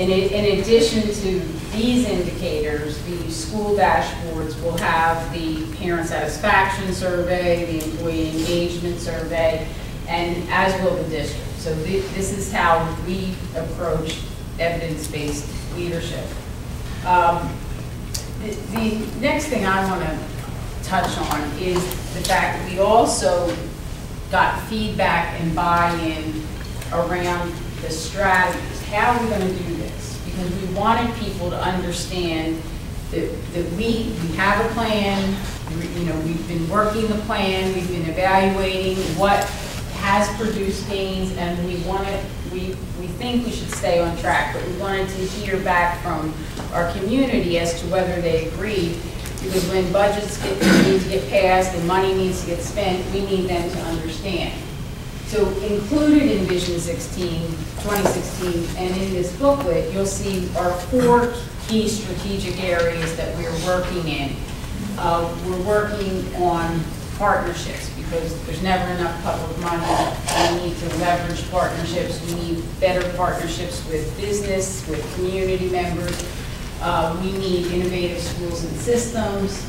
In addition to these indicators, the school dashboards will have the parent satisfaction survey, the employee engagement survey, and as will the district. So this is how we approach evidence-based leadership. The next thing I want to touch on is the fact that we also got feedback and buy-in around the strategies. How are we going to do this? Because we wanted people to understand that we have a plan. We've been working the plan. We've been evaluating what has produced gains, and we think we should stay on track. But we wanted to hear back from our community as to whether they agree. Because when budgets need to get passed and money needs to get spent, we need them to understand. So included in Vision 2016, and in this booklet, you'll see our 4 key strategic areas that we're working in. We're working on partnerships because there's never enough public money. We need to leverage partnerships. We need better partnerships with business, with community members. We need innovative schools and systems.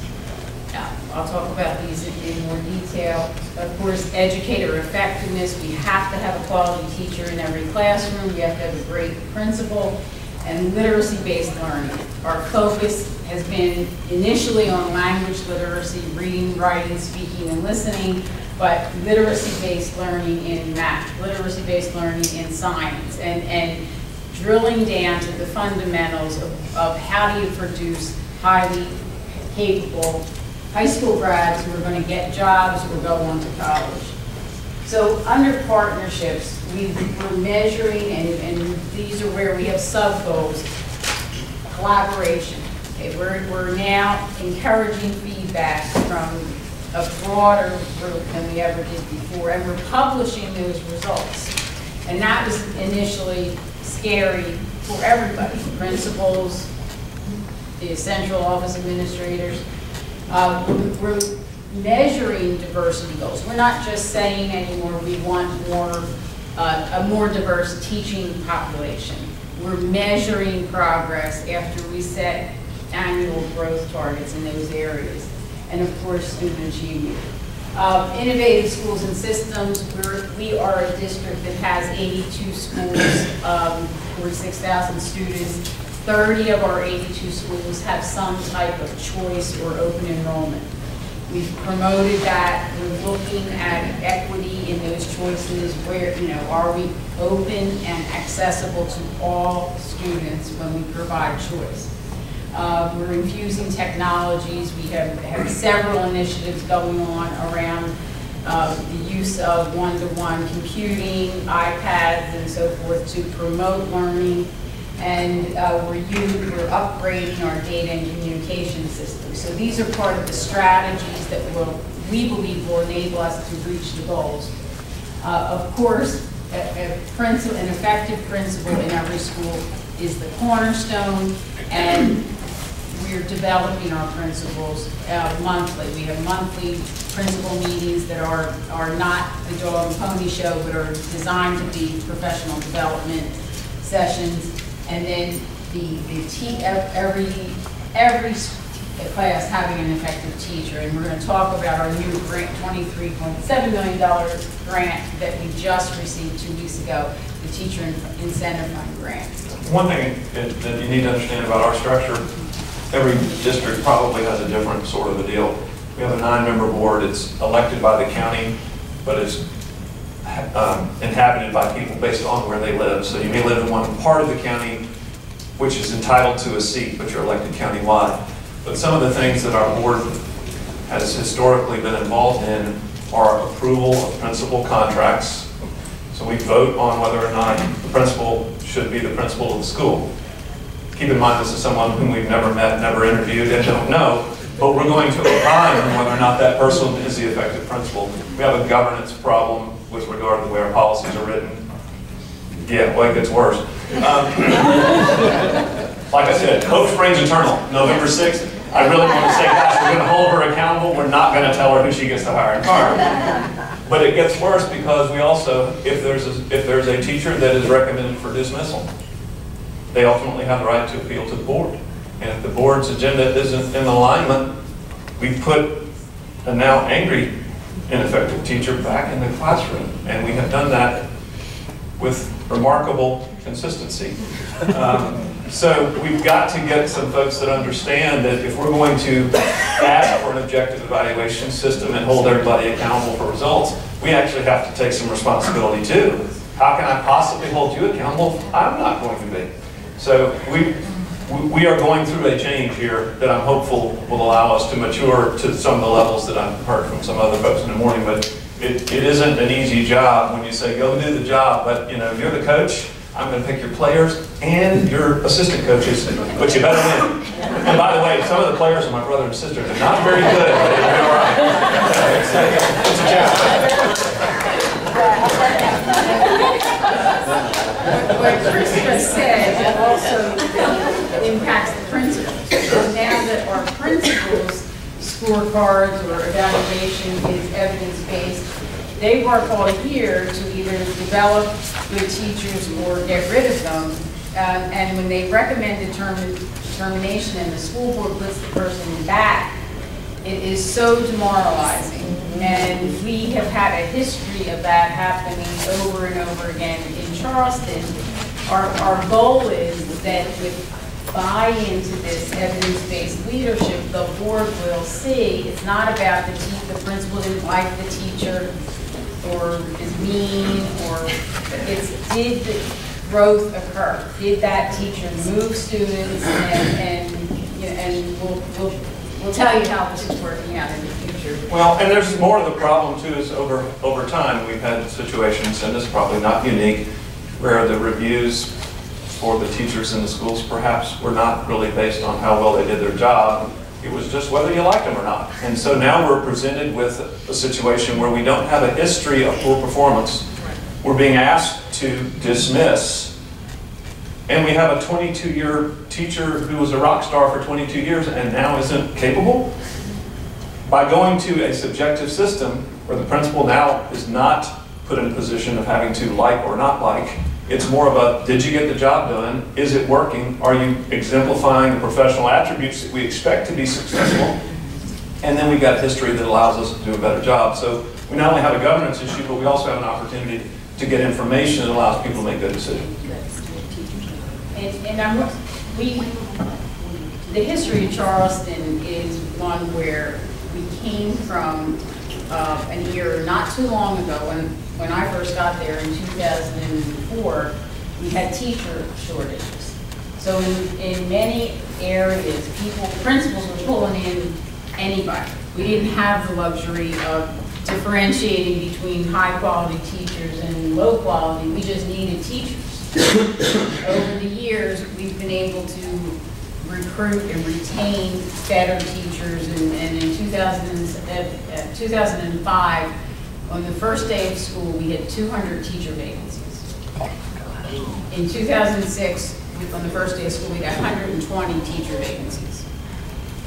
I'll talk about these in more detail. Of course, educator effectiveness. We have to have a quality teacher in every classroom. We have to have a great principal. And literacy-based learning. Our focus has been initially on language literacy, reading, writing, speaking, and listening, but literacy-based learning in math, literacy-based learning in science, and drilling down to the fundamentals of how do you produce highly capable high school grads who are going to get jobs or go on to college. So under partnerships, we're measuring, and these are where we have sub-goals, collaboration. Okay, we're now encouraging feedback from a broader group than we ever did before, and we're publishing those results. And that was initially scary for everybody, principals, the central office administrators. We're measuring diversity goals. We're not just saying anymore we want a more diverse teaching population. We're measuring progress after we set annual growth targets in those areas. And of course, student achievement. Innovative schools and systems, we are a district that has 82 schools, 46,000 students. 30 of our 82 schools have some type of choice or open enrollment. We've promoted that. We're looking at equity in those choices. Where, are we open and accessible to all students when we provide choice? We're infusing technologies. We have several initiatives going on around the use of one-to-one computing, iPads, and so forth to promote learning. And we're upgrading our data and communication systems. So these are part of the strategies that we believe will enable us to reach the goals. Of course, an effective principal in every school is the cornerstone, and we're developing our principals monthly. We have monthly principal meetings that are not the dog and pony show, but are designed to be professional development sessions. And then every class having an effective teacher. And we're going to talk about our new grant, $23.7 million grant that we just received 2 weeks ago, the Teacher Incentive Fund grant. One thing that you need to understand about our structure, every district probably has a different sort of a deal. We have a 9-member board. It's elected by the county, but it's inhabited by people based on where they live. So you may live in one part of the county which is entitled to a seat, but you're elected countywide. But some of the things that our board has historically been involved in are approval of principal contracts. So we vote on whether or not the principal should be the principal of the school. Keep in mind this is someone whom we've never met, never interviewed, and don't know, but we're going to opine on whether or not that person is the effective principal. We have a governance problem with regard to the way our policies are written. Yeah, well, it gets worse. Like I said, hope springs eternal. November 6th, I really want to say, gosh, we're going to hold her accountable. We're not going to tell her who she gets to hire and fire. But it gets worse because we also, if there's a teacher that is recommended for dismissal, they ultimately have the right to appeal to the board. And if the board's agenda isn't in alignment, we put a now angry, ineffective teacher back in the classroom. And we have done that with remarkable consistency. So we've got to get some folks that understand that if we're going to ask for an objective evaluation system and hold everybody accountable for results, we actually have to take some responsibility too. How can I possibly hold you accountable? I'm not going to be. So we are going through a change here that I'm hopeful will allow us to mature to some of the levels that I've heard from some other folks in the morning. But it isn't an easy job when you say, go do the job, but you know, you're the coach. I'm going to pick your players and your assistant coaches, but you better win. And by the way, some of the players are my brother and sister. They're not very good, but they'll be all right. It's a challenge. What Chris just said also impacts the principals. So now that our principals' scorecards or evaluation is evidence-based, they work all year to either develop good teachers or get rid of them. And when they recommend termination and the school board puts the person back, it is so demoralizing. And we have had a history of that happening over and over again in Charleston. Our goal is that with buy-in to this evidence-based leadership, the board will see it's not about the principal didn't like the teacher or is mean, or did the growth occur? Did that teacher move students? And we'll tell you how this is working out in the future. Well, and there's more of the problem too is over time we've had situations, and this is probably not unique, where the reviews for the teachers in the schools perhaps were not really based on how well they did their job. It was just whether you liked them or not. And so now we're presented with a situation where we don't have a history of poor performance. We're being asked to dismiss. And we have a 22-year teacher who was a rock star for 22 years and now isn't capable. By going to a subjective system where the principal now is not put in a position of having to like or not like, it's more of a, did you get the job done? Is it working? Are you exemplifying the professional attributes that we expect to be successful? And then we've got history that allows us to do a better job. So we not only have a governance issue, but we also have an opportunity to get information that allows people to make good decisions. The history of Charleston is one where we came from a year not too long ago when I first got there in 2004, we had teacher shortages. So in many areas, principals were pulling in anybody. We didn't have the luxury of differentiating between high quality teachers and low quality. We just needed teachers. Over the years, we've been able to recruit and retain better teachers, and in 2005, on the first day of school, we had 200 teacher vacancies. In 2006, on the first day of school, we had 120 teacher vacancies.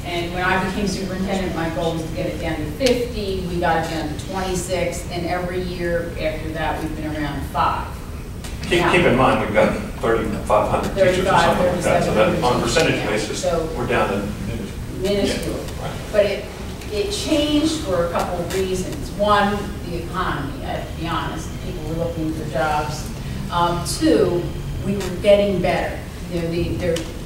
And when I became superintendent, my goal was to get it down to 50. We got it down to 26, and every year after that, we've been around 5. Keep in mind, we've got 3,500 teachers or something like that, so that on a percentage basis, we're down to minuscule. Yeah, right. But it changed for a couple of reasons. One, the economy, I have to be honest. People were looking for jobs. Two, we were getting better. You know,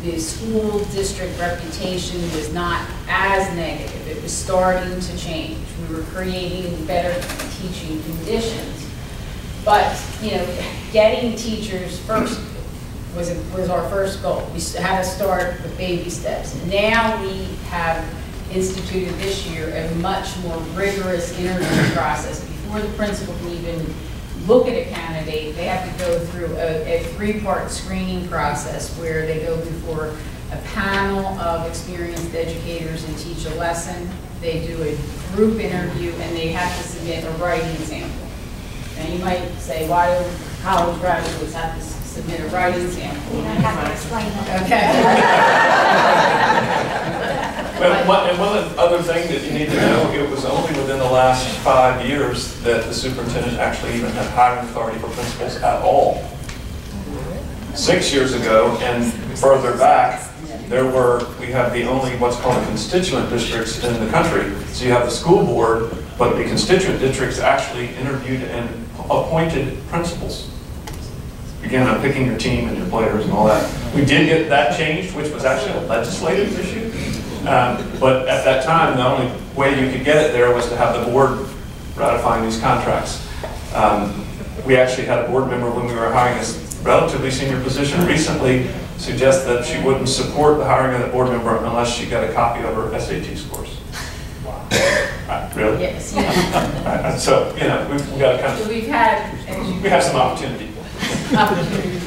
the school district reputation was not as negative. It was starting to change. We were creating better teaching conditions. But, you know, getting teachers first was our first goal. We had to start with baby steps. Now we have instituted this year a much more rigorous interview process. Before the principal can even look at a candidate, they have to go through a 3-part screening process where they go before a panel of experienced educators and teach a lesson. They do a group interview, and they have to submit a writing sample. Now you might say, why do college graduates have to submit a writing sample? You don't have to explain it. Okay. Well, and one other thing that you need to know, it was only within the last 5 years that the superintendent actually even had hiring authority for principals at all. 6 years ago and further back, we have the only what's called constituent districts in the country. So you have the school board, but the constituent districts actually interviewed and appointed principals. Again, I'm picking your team and your players and all that. We did get that changed, which was actually a legislative issue. But at that time, the only way you could get it there was to have the board ratifying these contracts. We actually had a board member when we were hiring a relatively senior position recently suggest that she wouldn't support the hiring of that board member unless she got a copy of her SAT scores. Really? Yes. Yeah. So, you know, we've got to kind of, So we have some opportunity. opportunity.